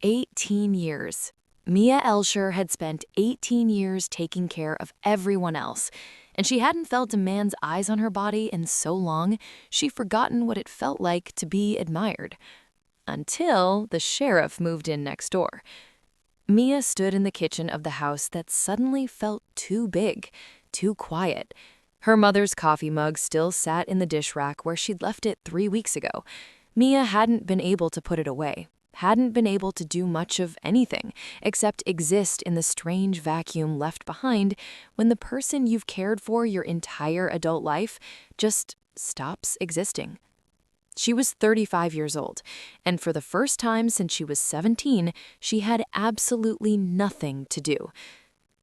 18 years. Mia Elsher had spent 18 years taking care of everyone else, and she hadn't felt a man's eyes on her body in so long she'd forgotten what it felt like to be admired. Until the sheriff moved in next door. Mia stood in the kitchen of the house that suddenly felt too big, too quiet. Her mother's coffee mug still sat in the dish rack where she'd left it 3 weeks ago. Mia hadn't been able to put it away, hadn't been able to do much of anything except exist in the strange vacuum left behind when the person you've cared for your entire adult life just stops existing. She was 35 years old, and for the first time since she was 17, she had absolutely nothing to do.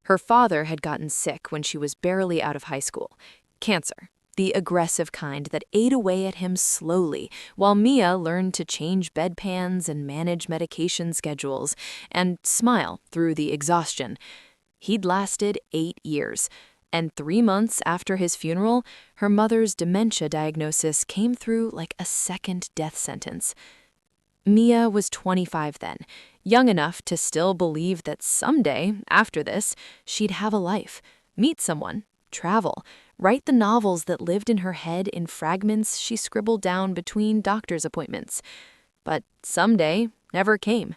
Her father had gotten sick when she was barely out of high school. Cancer, the aggressive kind that ate away at him slowly, while Mia learned to change bedpans and manage medication schedules and smile through the exhaustion. He'd lasted 8 years. And 3 months after his funeral, her mother's dementia diagnosis came through like a second death sentence. Mia was 25 then, young enough to still believe that someday, after this, she'd have a life, meet someone, travel, write the novels that lived in her head in fragments she scribbled down between doctor's appointments. But someday never came.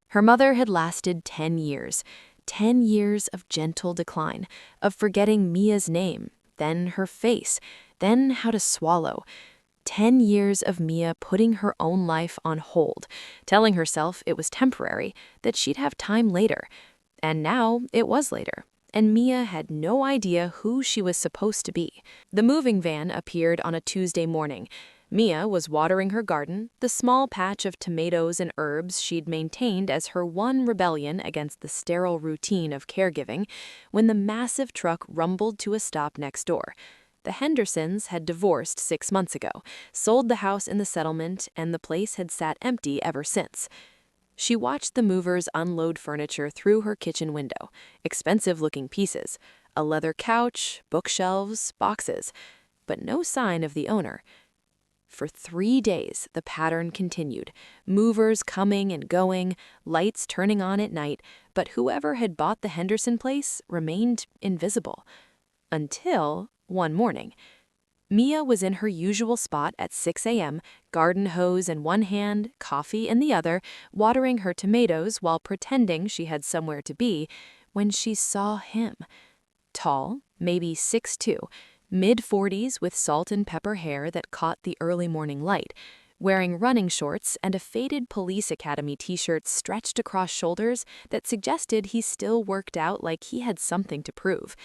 Her mother had lasted 10 years. 10 years of gentle decline, of forgetting Mia's name, then her face, then how to swallow. 10 years of Mia putting her own life on hold, telling herself it was temporary, that she'd have time later. And now it was later, and Mia had no idea who she was supposed to be. The moving van appeared on a Tuesday morning. Mia was watering her garden, the small patch of tomatoes and herbs she'd maintained as her one rebellion against the sterile routine of caregiving, when the massive truck rumbled to a stop next door. The Hendersons had divorced 6 months ago, sold the house in the settlement, and the place had sat empty ever since. She watched the movers unload furniture through her kitchen window, expensive-looking pieces, a leather couch, bookshelves, boxes, but no sign of the owner. For 3 days, the pattern continued, movers coming and going, lights turning on at night, but whoever had bought the Henderson place remained invisible. Until one morning. Mia was in her usual spot at 6 a.m., garden hose in one hand, coffee in the other, watering her tomatoes while pretending she had somewhere to be, when she saw him. Tall, maybe 6'2", mid-40s with salt and pepper hair that caught the early morning light, wearing running shorts and a faded Police Academy t-shirt stretched across shoulders that suggested he still worked out like he had something to prove.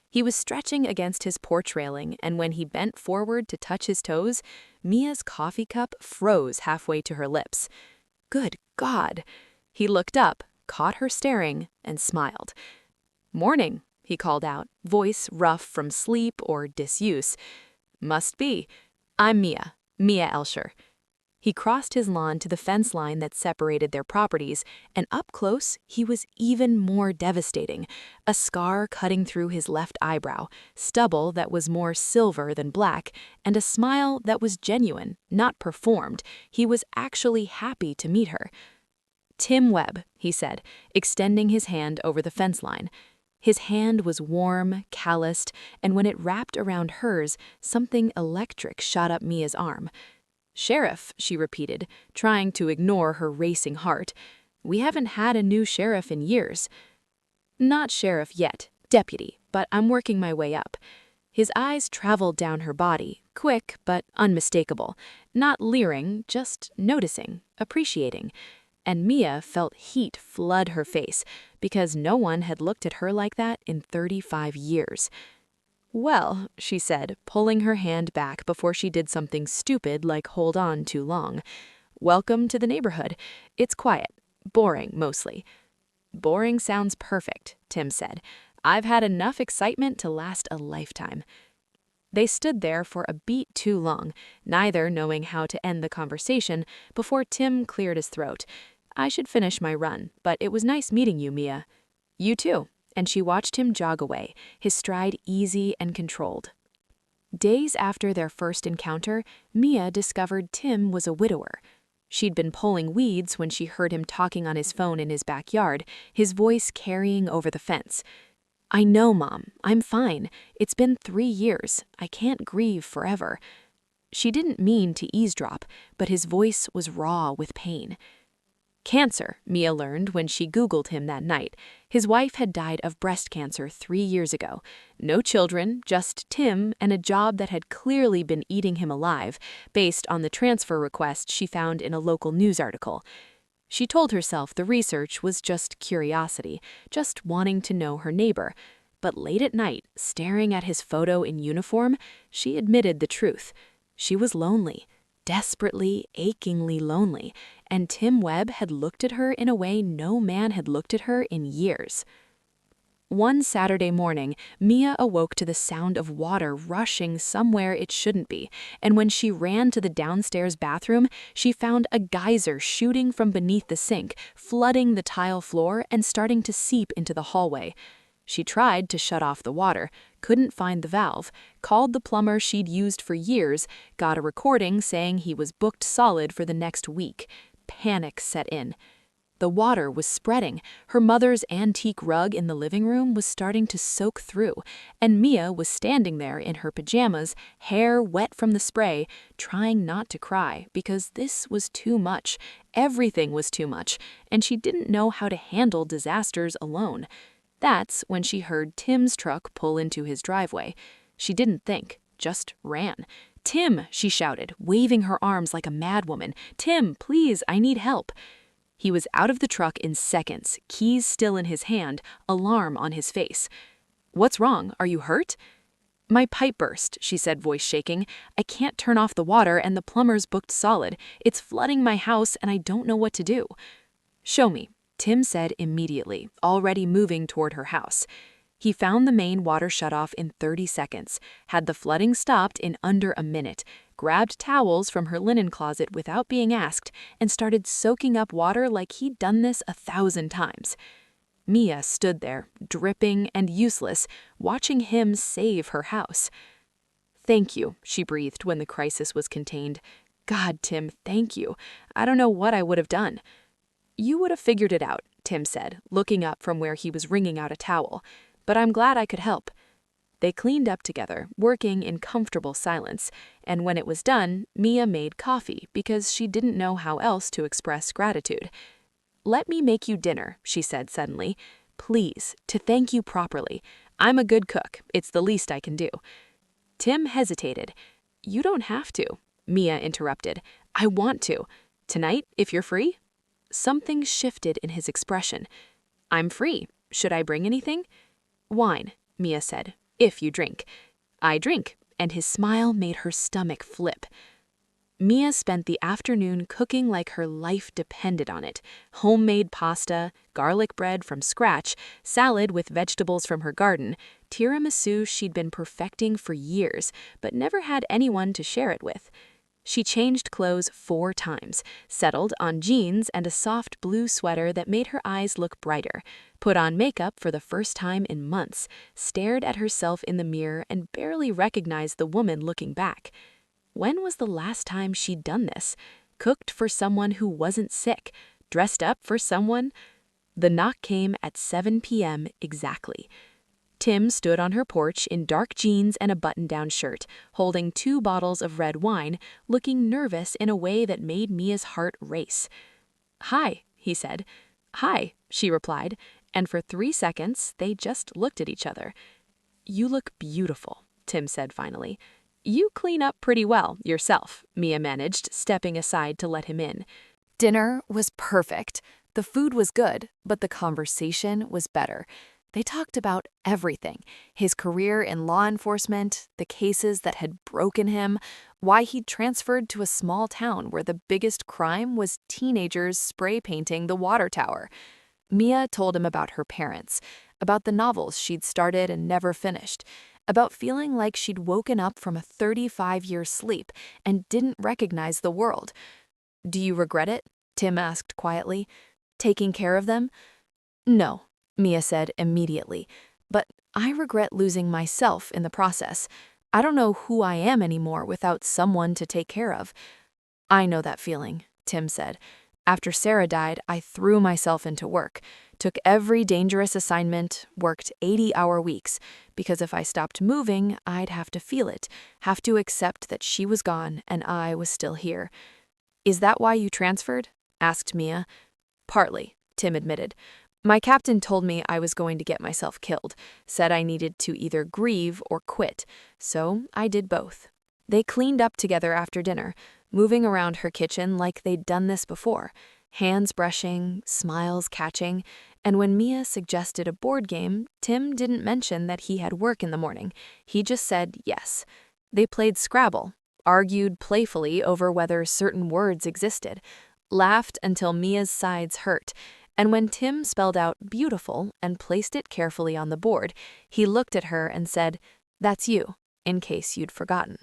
He was stretching against his porch railing, and when he bent forward to touch his toes, Mia's coffee cup froze halfway to her lips. Good God! He looked up, caught her staring, and smiled. "Morning," he called out, voice rough from sleep or disuse. "Must be. I'm Mia Elsher." He crossed his lawn to the fence line that separated their properties, and up close, he was even more devastating. A scar cutting through his left eyebrow, stubble that was more silver than black, and a smile that was genuine, not performed. He was actually happy to meet her. "Tim Webb," he said, extending his hand over the fence line. His hand was warm, calloused, and when it wrapped around hers, something electric shot up Mia's arm. "Sheriff," she repeated, trying to ignore her racing heart. "We haven't had a new sheriff in years." "Not sheriff yet, deputy, but I'm working my way up." His eyes traveled down her body, quick but unmistakable, not leering, just noticing, appreciating. And Mia felt heat flood her face, because no one had looked at her like that in 35 years. "Well," she said, pulling her hand back before she did something stupid like hold on too long. "Welcome to the neighborhood. It's quiet. Boring, mostly." "Boring sounds perfect," Tim said. "I've had enough excitement to last a lifetime." They stood there for a beat too long, neither knowing how to end the conversation, before Tim cleared his throat. "I should finish my run, but it was nice meeting you, Mia." "You too." And she watched him jog away, his stride easy and controlled. Days after their first encounter, Mia discovered Tim was a widower. She'd been pulling weeds when she heard him talking on his phone in his backyard, his voice carrying over the fence. "I know, Mom. I'm fine. It's been 3 years. I can't grieve forever." She didn't mean to eavesdrop, but his voice was raw with pain. Cancer, Mia learned when she Googled him that night. His wife had died of breast cancer 3 years ago. No children, just Tim and a job that had clearly been eating him alive, based on the transfer request she found in a local news article. She told herself the research was just curiosity, just wanting to know her neighbor. But late at night, staring at his photo in uniform, she admitted the truth. She was lonely. Desperately, achingly lonely, and Tim Webb had looked at her in a way no man had looked at her in years. One Saturday morning, Mia awoke to the sound of water rushing somewhere it shouldn't be, and when she ran to the downstairs bathroom, she found a geyser shooting from beneath the sink, flooding the tile floor and starting to seep into the hallway. She tried to shut off the water, couldn't find the valve, called the plumber she'd used for years, got a recording saying he was booked solid for the next week. Panic set in. The water was spreading. Her mother's antique rug in the living room was starting to soak through, and Mia was standing there in her pajamas, hair wet from the spray, trying not to cry because this was too much. Everything was too much, and she didn't know how to handle disasters alone. That's when she heard Tim's truck pull into his driveway. She didn't think, just ran. "Tim," she shouted, waving her arms like a madwoman. "Tim, please, I need help." He was out of the truck in seconds, keys still in his hand, alarm on his face. "What's wrong? Are you hurt?" "My pipe burst," she said, voice shaking. "I can't turn off the water and the plumber's booked solid. It's flooding my house and I don't know what to do." "Show me," Tim said immediately, already moving toward her house. He found the main water shutoff in 30 seconds, had the flooding stopped in under a minute, grabbed towels from her linen closet without being asked, and started soaking up water like he'd done this 1,000 times. Mia stood there, dripping and useless, watching him save her house. "Thank you," she breathed when the crisis was contained. "God, Tim, thank you. I don't know what I would have done." "You would have figured it out," Tim said, looking up from where he was wringing out a towel. "But I'm glad I could help." They cleaned up together, working in comfortable silence, and when it was done, Mia made coffee because she didn't know how else to express gratitude. "Let me make you dinner," she said suddenly. "Please, to thank you properly. I'm a good cook. It's the least I can do." Tim hesitated. "You don't have to," Mia interrupted. "I want to. Tonight, if you're free?" Something shifted in his expression. "I'm free. Should I bring anything?" "Wine," Mia said, "if you drink." "I drink," and his smile made her stomach flip. Mia spent the afternoon cooking like her life depended on it. Homemade pasta, garlic bread from scratch, salad with vegetables from her garden, tiramisu she'd been perfecting for years, but never had anyone to share it with. She changed clothes 4 times, settled on jeans and a soft blue sweater that made her eyes look brighter, put on makeup for the first time in months, stared at herself in the mirror and barely recognized the woman looking back. When was the last time she'd done this? Cooked for someone who wasn't sick, dressed up for someone? The knock came at 7 p.m. exactly. Tim stood on her porch in dark jeans and a button-down shirt, holding 2 bottles of red wine, looking nervous in a way that made Mia's heart race. "Hi," he said. "Hi," she replied, and for 3 seconds they just looked at each other. "You look beautiful," Tim said finally. "You clean up pretty well, yourself," Mia managed, stepping aside to let him in. Dinner was perfect. The food was good, but the conversation was better. They talked about everything: his career in law enforcement, the cases that had broken him, why he'd transferred to a small town where the biggest crime was teenagers spray painting the water tower. Mia told him about her parents, about the novels she'd started and never finished, about feeling like she'd woken up from a 35-year sleep and didn't recognize the world. "Do you regret it?" Tim asked quietly. "Taking care of them?" "No," Mia said immediately, "but I regret losing myself in the process. I don't know who I am anymore without someone to take care of." "I know that feeling," Tim said. After Sarah died, I threw myself into work, took every dangerous assignment, worked 80-hour weeks, because if I stopped moving, I'd have to feel it, have to accept that she was gone and I was still here. Is that why you transferred? Asked Mia. Partly, Tim admitted. My captain told me I was going to get myself killed, said I needed to either grieve or quit, so I did both. They cleaned up together after dinner, moving around her kitchen like they'd done this before, hands brushing, smiles catching, and when Mia suggested a board game, Tim didn't mention that he had work in the morning. He just said yes. They played Scrabble, argued playfully over whether certain words existed, laughed until Mia's sides hurt, and when Tim spelled out beautiful and placed it carefully on the board, he looked at her and said, "That's you, in case you'd forgotten."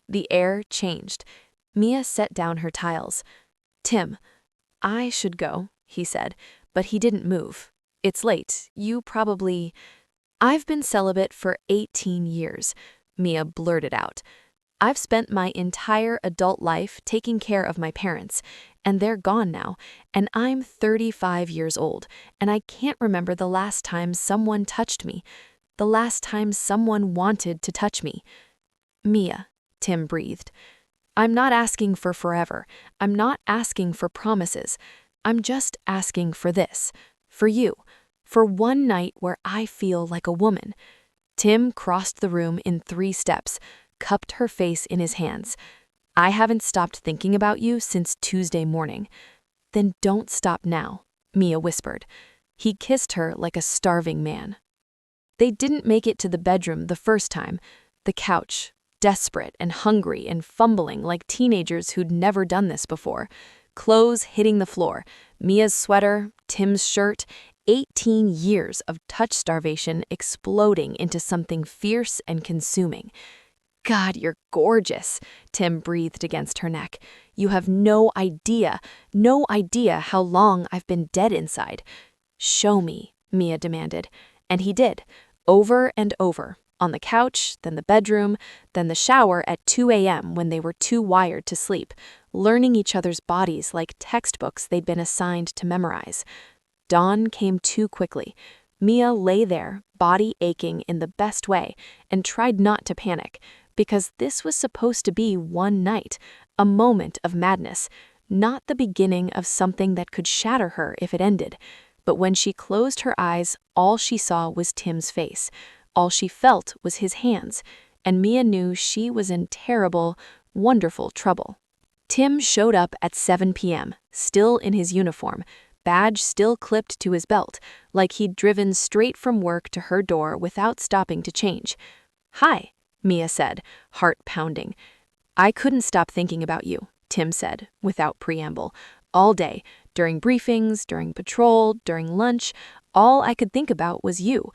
The air changed. Mia set down her tiles. "Tim, I should go," he said, but he didn't move. "It's late. You probably—" "I've been celibate for 18 years," Mia blurted out. "I've spent my entire adult life taking care of my parents, and they're gone now, and I'm 35 years old, and I can't remember the last time someone touched me, the last time someone wanted to touch me." "Mia," Tim breathed. "I'm not asking for forever. I'm not asking for promises. I'm just asking for this, for you, for one night where I feel like a woman." Tim crossed the room in 3 steps, cupped her face in his hands. "I haven't stopped thinking about you since Tuesday morning." "Then don't stop now," Mia whispered. He kissed her like a starving man. They didn't make it to the bedroom the first time. The couch, desperate and hungry and fumbling like teenagers who'd never done this before. Clothes hitting the floor, Mia's sweater, Tim's shirt, 18 years of touch starvation exploding into something fierce and consuming. "God, you're gorgeous," Tim breathed against her neck. "You have no idea how long I've been dead inside." "Show me," Mia demanded. And he did, over and over, on the couch, then the bedroom, then the shower at 2 a.m. when they were too wired to sleep, learning each other's bodies like textbooks they'd been assigned to memorize. Dawn came too quickly. Mia lay there, body aching in the best way, and tried not to panic, because this was supposed to be one night, a moment of madness, not the beginning of something that could shatter her if it ended. But when she closed her eyes, all she saw was Tim's face. All she felt was his hands, and Mia knew she was in terrible, wonderful trouble. Tim showed up at 7 p.m., still in his uniform, badge still clipped to his belt, like he'd driven straight from work to her door without stopping to change. "Hi," Mia said, heart pounding. "I couldn't stop thinking about you," Tim said, without preamble. "All day, during briefings, during patrol, during lunch, all I could think about was you."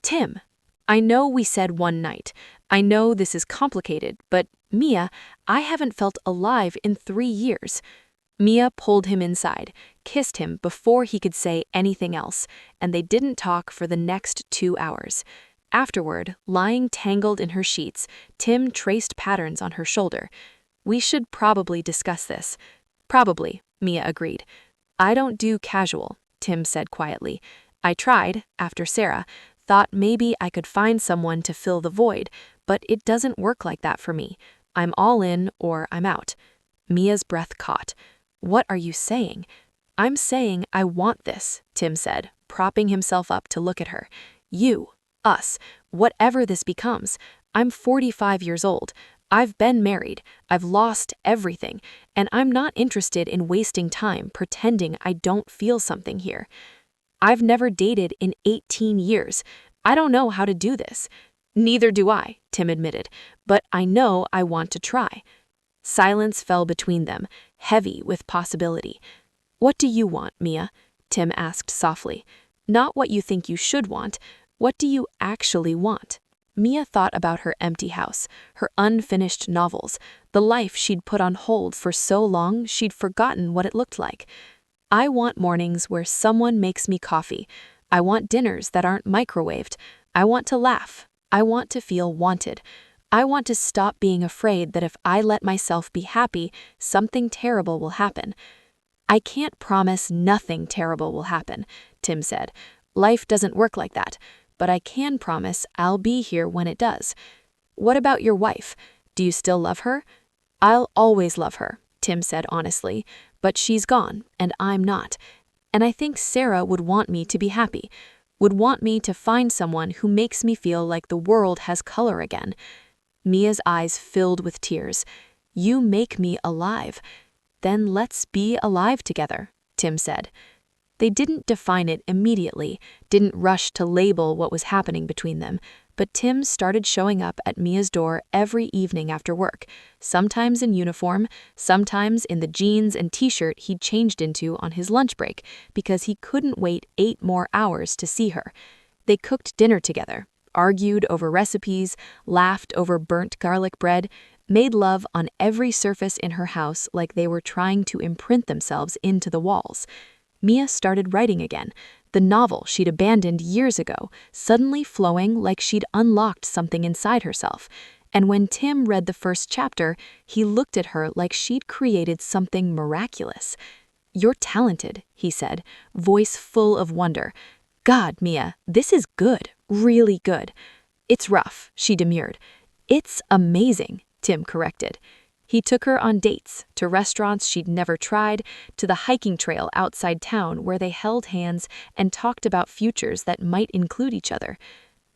"Tim, I know we said one night. I know this is complicated, but Mia, I haven't felt alive in 3 years." Mia pulled him inside, kissed him before he could say anything else, and they didn't talk for the next 2 hours. Afterward, lying tangled in her sheets, Tim traced patterns on her shoulder. "We should probably discuss this." "Probably," Mia agreed. "I don't do casual," Tim said quietly. "I tried, after Sarah, thought maybe I could find someone to fill the void, but it doesn't work like that for me. I'm all in or I'm out." Mia's breath caught. "What are you saying?" "I'm saying I want this," Tim said, propping himself up to look at her. "You, us, whatever this becomes. I'm 45 years old. I've been married. I've lost everything, and I'm not interested in wasting time pretending I don't feel something here. I've never dated in 18 years. I don't know how to do this." "Neither do I," Tim admitted, "but I know I want to try." Silence fell between them, heavy with possibility. "What do you want, Mia?" Tim asked softly. "Not what you think you should want. What do you actually want?" Mia thought about her empty house, her unfinished novels, the life she'd put on hold for so long she'd forgotten what it looked like. "I want mornings where someone makes me coffee. I want dinners that aren't microwaved. I want to laugh. I want to feel wanted. I want to stop being afraid that if I let myself be happy, something terrible will happen. I can't promise nothing terrible will happen, Tim said. Life doesn't work like that, but I can promise I'll be here when it does. What about your wife? Do you still love her? I'll always love her, Tim said honestly, but she's gone, and I'm not. And I think Sarah would want me to be happy, would want me to find someone who makes me feel like the world has color again. Mia's eyes filled with tears. You make me alive. Then let's be alive together, Tim said. They didn't define it immediately, didn't rush to label what was happening between them, but Tim started showing up at Mia's door every evening after work, sometimes in uniform, sometimes in the jeans and t-shirt he'd changed into on his lunch break because he couldn't wait 8 more hours to see her. They cooked dinner together, argued over recipes, laughed over burnt garlic bread, made love on every surface in her house like they were trying to imprint themselves into the walls. Mia started writing again, the novel she'd abandoned years ago, suddenly flowing like she'd unlocked something inside herself. And when Tim read the first chapter, he looked at her like she'd created something miraculous. You're talented, he said, voice full of wonder. God, Mia, this is good, really good. It's rough, she demurred. It's amazing, Tim corrected. He took her on dates, to restaurants she'd never tried, to the hiking trail outside town where they held hands and talked about futures that might include each other.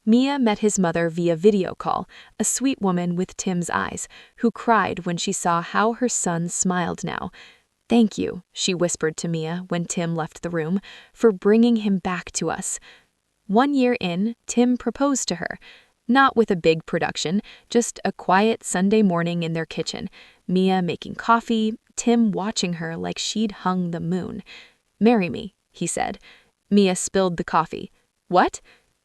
Mia met his mother via video call, a sweet woman with Tim's eyes, who cried when she saw how her son smiled now. Thank you, she whispered to Mia when Tim left the room, for bringing him back to us. 1 year in, Tim proposed to her. Not with a big production, just a quiet Sunday morning in their kitchen, Mia making coffee, Tim watching her like she'd hung the moon. Marry me, he said. Mia spilled the coffee. What?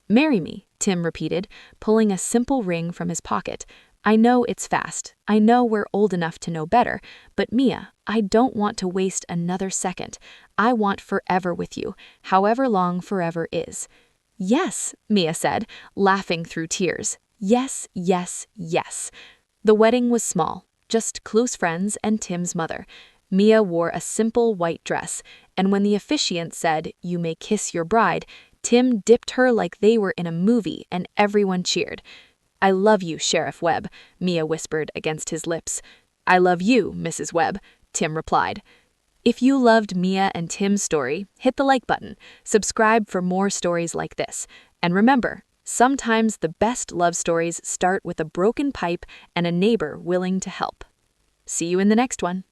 Marry me, Tim repeated, pulling a simple ring from his pocket. I know it's fast. I know we're old enough to know better, but Mia, I don't want to waste another second. I want forever with you, however long forever is. Yes, Mia said, laughing through tears. Yes, yes, yes. The wedding was small, just close friends and Tim's mother. Mia wore a simple white dress, and when the officiant said, "You may kiss your bride," Tim dipped her like they were in a movie and everyone cheered. I love you, Sheriff Webb, Mia whispered against his lips. I love you, Mrs. Webb, Tim replied. If you loved Mia and Tim's story, hit the like button, subscribe for more stories like this, and remember, sometimes the best love stories start with a broken pipe and a neighbor willing to help. See you in the next one.